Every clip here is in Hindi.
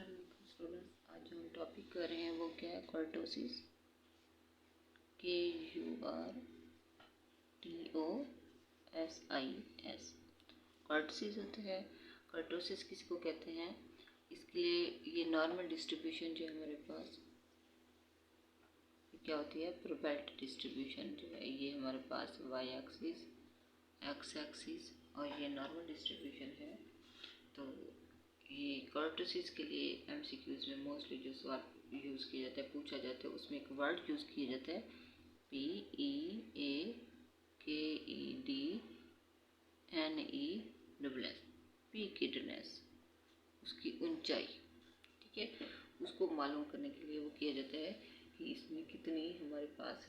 स्टूडेंट्स, आज जो हम टॉपिक कर रहे हैं वो क्या है? कर्टोसिस। KURTOSIS। कर्टोसिस होता है। कर्टोसिस किसको कहते हैं? इसके लिए ये नॉर्मल डिस्ट्रीब्यूशन जो है हमारे पास क्या होती है? प्रोबेल्ट डिस्ट्रीब्यूशन जो है ये हमारे पास वाई एक्सिस, एक्स एक्सिस और ये नॉर्मल डिस्ट्रीब्यूशन है। तो ये कर्टोसिस के लिए एमसीक्यूज में मोस्टली जो सवाल यूज़ किया जाता है, पूछा जाता है, उसमें एक वर्ड यूज़ किया जाता है PEAKEDNESS। पीकिडनेस, उसकी ऊंचाई, ठीक है, उसको मालूम करने के लिए वो किया जाता है कि इसमें कितनी हमारे पास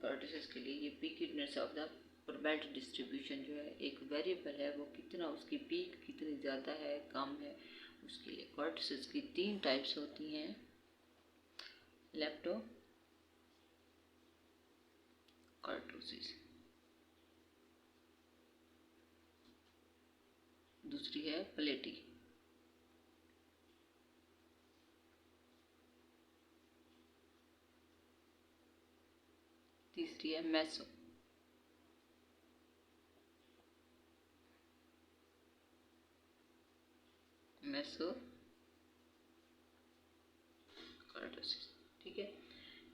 कर्टोसिस के लिए ये पीकिडनेस ऑफ द प्रोबेल्ट डिस्ट्रीब्यूशन जो है एक वेरिएबल है, वो कितना, उसकी पीक कितनी ज़्यादा है कम है, उसके लिए कर्टोसिस की 3 टाइप्स होती हैं। लेप्टो कर्टोसिस, दूसरी है प्लेटी, तीसरी है मेसो। कर्टोसिस, ठीक है।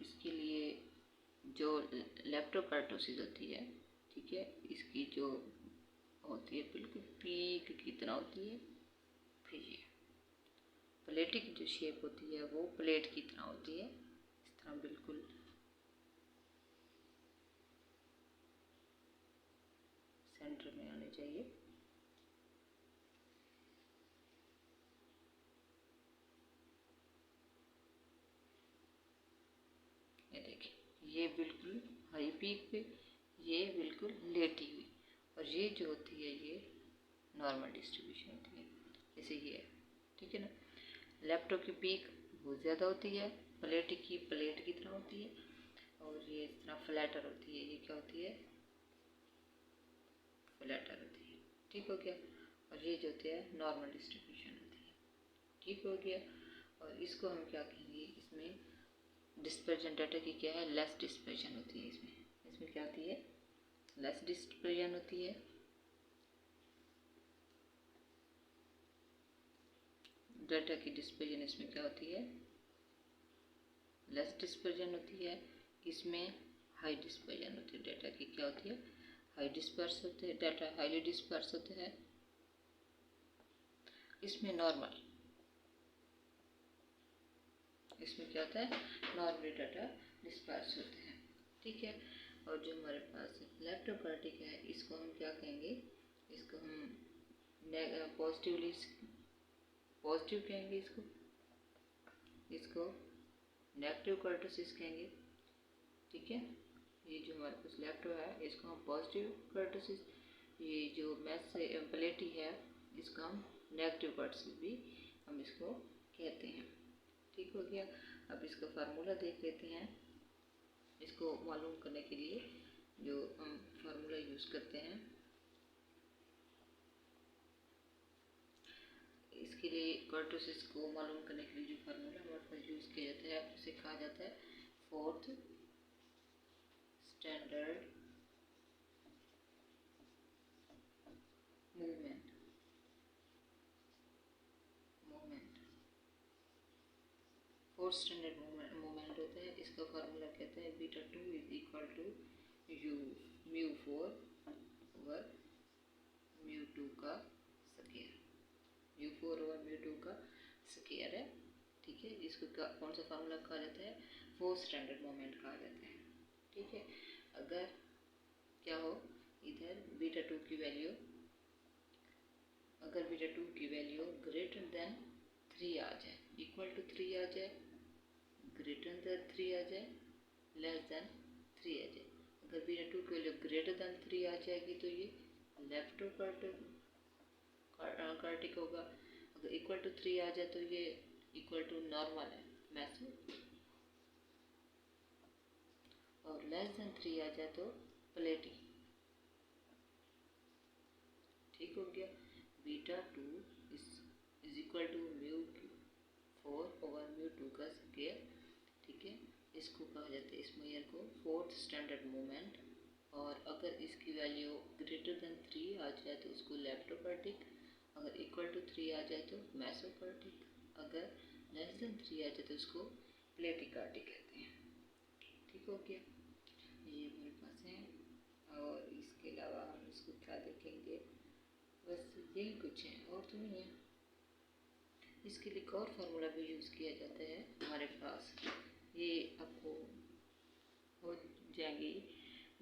इसके लिए जो लेप्टोकर्टोसिस होती है, ठीक है, इसकी जो होती है बिल्कुल पीक कितना होती है, फिर ये प्लेट की जो शेप होती है वो प्लेट की तरह होती है, इस तरह बिल्कुल सेंटर में आनी चाहिए। ये देखिए, ये बिल्कुल हाई पीक पे, ये बिल्कुल लेटी हुई, और ये जो होती है ये नॉर्मल डिस्ट्रीब्यूशन होती है, जैसे ये है, ठीक है ना। लेप्टो की पीक बहुत ज़्यादा होती है, प्लेट की तरह होती है, और ये इस तरह फ्लैटर होती है, ये क्या होती है? फ्लैटर होती है, ठीक हो गया। और ये जो होती है नॉर्मल डिस्ट्रीब्यूशन होती है, ठीक हो गया। और इसको हम क्या कहेंगे? इसमें डिस्पर्जन डाटा की क्या है? लेस डिस्पर्जन होती है। इसमें क्या होती है? लेस डिस्पर्जन होती है। डाटा की डिस्पर्जन इसमें क्या होती है? लेस डिस्पर्जन होती है। इसमें हाई डिस्पर्जन होती है। डाटा की क्या होती है? हाई डिस्पर्स होते हैं, डाटा हाईली डिस्पर्स होते हैं। इसमें नॉर्मल, इसमें क्या होता है? नॉर्मली डाटा डिस्पर्स होते हैं, ठीक है। और जो हमारे पास लेप्टोकर्टिक है, इसको हम क्या कहेंगे? इसको हम पॉजिटिव कहेंगे, इसको नेगेटिव कर्टोसिस कहेंगे, ठीक है। ये जो हमारे पास लेप्टो है इसको हम पॉजिटिव कर्टोसिस, ये जो प्लेटी है इसको हम नेगेटिव कर्टोसिस भी हम इसको कहते हैं, ठीक हो गया। अब इसका फार्मूला देख लेते हैं। इसको मालूम करने के लिए जो हम फार्मूला यूज़ करते हैं, इसके लिए कर्टोसिस को मालूम करने के लिए जो फार्मूला हमारे पास यूज़ किया जाता है उसे कहा जाता है fourth standard movement. Fourth standard movement होता है। इसका फार्मूला कहते हैं beta 2 is equal to u mu 4 over mu 2 का स्क्वायर। म्यू 4 ओवर म्यू 2 का स्क्वायर है, ठीक है। इसको कौन सा फार्मूला कहा जाता है? फोर्थ स्टैंडर्ड मूवमेंट कहा जाता है, ठीक है। अगर क्या हो, इधर बीटा 2 की वैल्यू, अगर बीटा 2 की वैल्यू ग्रेटर देन 3 आ जाए, इक्वल टू 3 आ जाए, ग्रेटर देन 3 आ जाए, लेस देन 3 आ जाए। अगर बीटा 2 की वैल्यू ग्रेटर देन 3 आ जाएगी तो ये लेप्टोकर्टिक होगा। अगर इक्वल टू 3 आ जाए तो ये इक्वल टू नॉर्मल है, मेसो। और लेस देन 3 आ जाए तो प्लेटी, ठीक हो गया। Beta 2 is equal to mu इसको कहा जाता है, इस मेजर को फोर्थ स्टैंडर्ड मोमेंट। और अगर इसकी वैल्यू ग्रेटर देन 3 आ जाए तो उसको लेप्टोकार्टिक, अगर इक्वल टू 3 आ जाए तो मेसोकार्टिक, अगर लेस देन 3 आ जाए तो उसको प्लेटिकार्टिक कहते हैं। ठीक हो गया, ये मेरे पास है। और इसके अलावा हम इसको क्या देखेंगे, बस यही कुछ है और तो नहीं है। इसके लिए एक और फार्मूला भी यूज़ किया जाता है हमारे पास, ये आपको हो जाएंगी,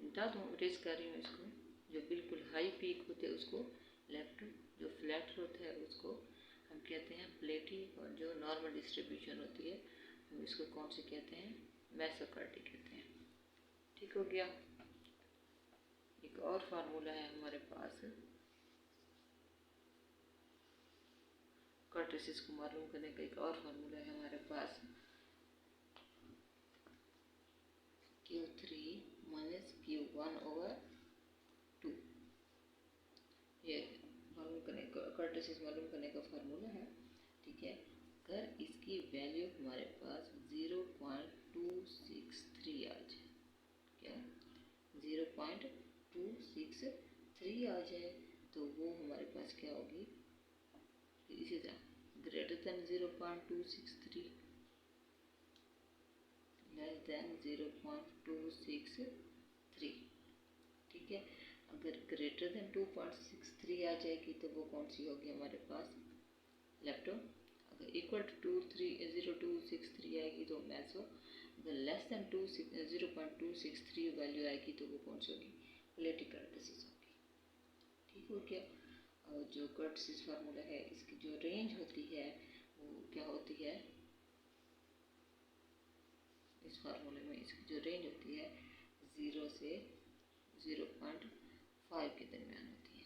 बता दूँ, रेस कर रही हूँ इसको। जो बिल्कुल हाई पीक होते हैं उसको लेफ्ट, जो फ्लैट होता है उसको हम कहते हैं प्लेटी, और जो नॉर्मल डिस्ट्रीब्यूशन होती है हम इसको कौन से कहते हैं, मेसोकार्टिक कहते हैं। ठीक हो गया। एक और फार्मूला है हमारे पास, कर्टिसिस को मालूम करने का एक और फार्मूला है हमारे पास, Q3 माइनस Q1/2। ये मालूम करने का, कर्टिसिस मालूम करने का फार्मूला है। ठीक है, अगर इसकी वैल्यू हमारे पास 0.263 आ जाए, क्या 0.263 आ जाए तो वो हमारे पास क्या होगी, इसी तरह ग्रेटर देन 0.263, लेस देन 0.263। ठीक है, अगर ग्रेटर देन 2.63 आ जाएगी तो वो कौन सी होगी हमारे पास, लेप्टो। अगर इक्वल टू 0.263 आएगी तो मेसो। अगर लेस देन 0.263 वैल्यू आएगी तो वो कौन सी होगी, प्लेटिकार्टिसिस होगी। ठीक हो गया। और जो कर्टिसिस फार्मूला है, इसकी जो रेंज होती है वो क्या होती है, इस फार्मूले में इसकी जो रेंज होती है 0 से 0.5 के दरमियान होती है।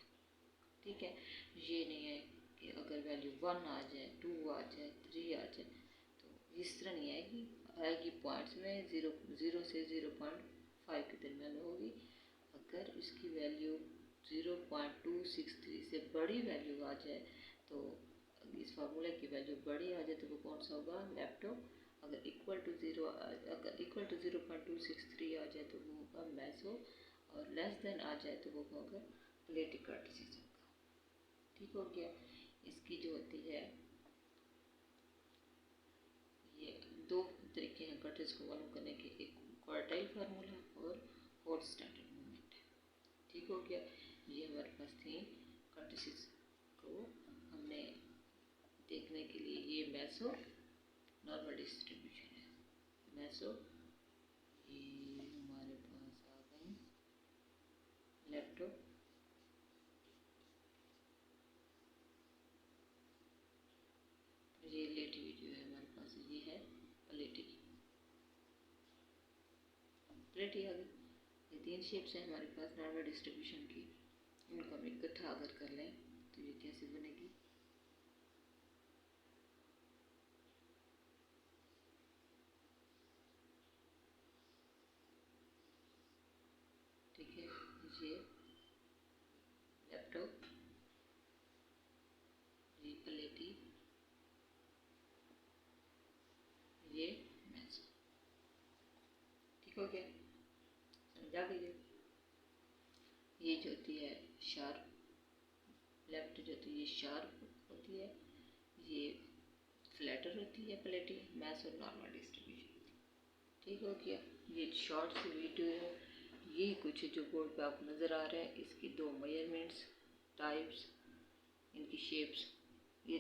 ठीक है, ये नहीं है कि अगर वैल्यू 1 आ जाए, 2 आ जाए, 3 आ जाए, तो इस तरह नहीं आएगी, आएगी पॉइंट्स में 0 से 0.5 के दरमियान होगी। अगर इसकी वैल्यू 0.263 से बड़ी वैल्यू आ जाए तो इस फार्मूले की वैल्यू बड़ी आ जाए तो वो कौन सा होगा, लेप्टो। अगर इक्वल टू 0.263 आ जाए तो वो होगा मेसो, और लेस देन आ जाए तो वो होगा प्लेटिकार्टिसिस होगा। ठीक हो गया। इसकी जो होती है, ये दो तरीके हैं कर्टिस को मालूम करने के, एक क्वार्टाइल फार्मूला और फोर्थ स्टैंडर्ड मोमेंट। ठीक हो गया, ये हमारे पास थी कर्टिसिस को हमने देखने के लिए। ये मेसो नॉर्मल डिस्ट्रीब्यूशन है, मेसो। ये हमारे पास आ गई लेप्टो, ये लेटी जो है हमारे पास, ये है प्लेटी, प्लेटी आ गई। ये 3 शेप्स हैं हमारे पास नॉर्मल डिस्ट्रीब्यूशन की, इनको हम इकट्ठा अगर कर लें तो ये कैसे बनेगी, ठीक है, ये लेप्टो, ये प्लेटी, ये मेसो। ठीक हो गया, समझा गई। ये जो होती है शार्प, लेफ्ट जो होती है ये शार्प होती है, ये फ्लैटर होती है प्लेटी, मैस और नॉर्मल डिस्ट्रीब्यूशन। ठीक हो गया, ये शॉर्ट सी वीडियो है, यही कुछ जो बोर्ड पे आपको नज़र आ रहा है, इसकी 2 मेजरमेंट्स, टाइप्स, इनकी शेप्स, ये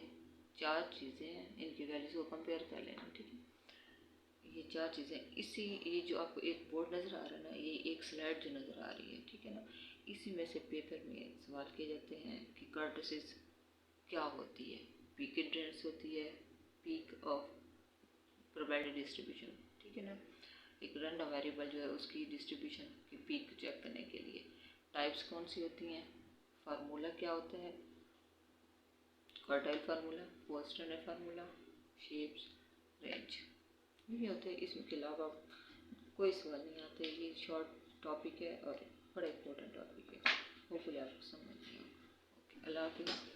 4 चीज़ें हैं, इनकी वैल्यूज को कंपेयर कर लेना। ठीक है, ये 4 चीज़ें, इसी ये जो आपको एक बोर्ड नज़र आ रहा है ना, ये एक स्लाइड जो नज़र आ रही है, ठीक है ना, इसी में से पेपर में सवाल किए जाते हैं कि कर्टिसिस क्या होती है, पीक इंटेंस होती है, पीक ऑफ प्रोबेबिलिटी डिस्ट्रीब्यूशन। ठीक है ना, एक रैंडम वेरिएबल जो है उसकी डिस्ट्रीब्यूशन की पीक चेक करने के लिए। टाइप्स कौन सी होती हैं, फार्मूला क्या होता है, quartile formula, fourth standard formula, shapes, range, ये होते हैं। इसके अलावा कोई सवाल नहीं आते, ये शॉर्ट टॉपिक है और बड़ा इंपॉर्टेंट टॉपिक है, होपफुली आपको समझ में आए। ओके, अल्लाह हाफिज़।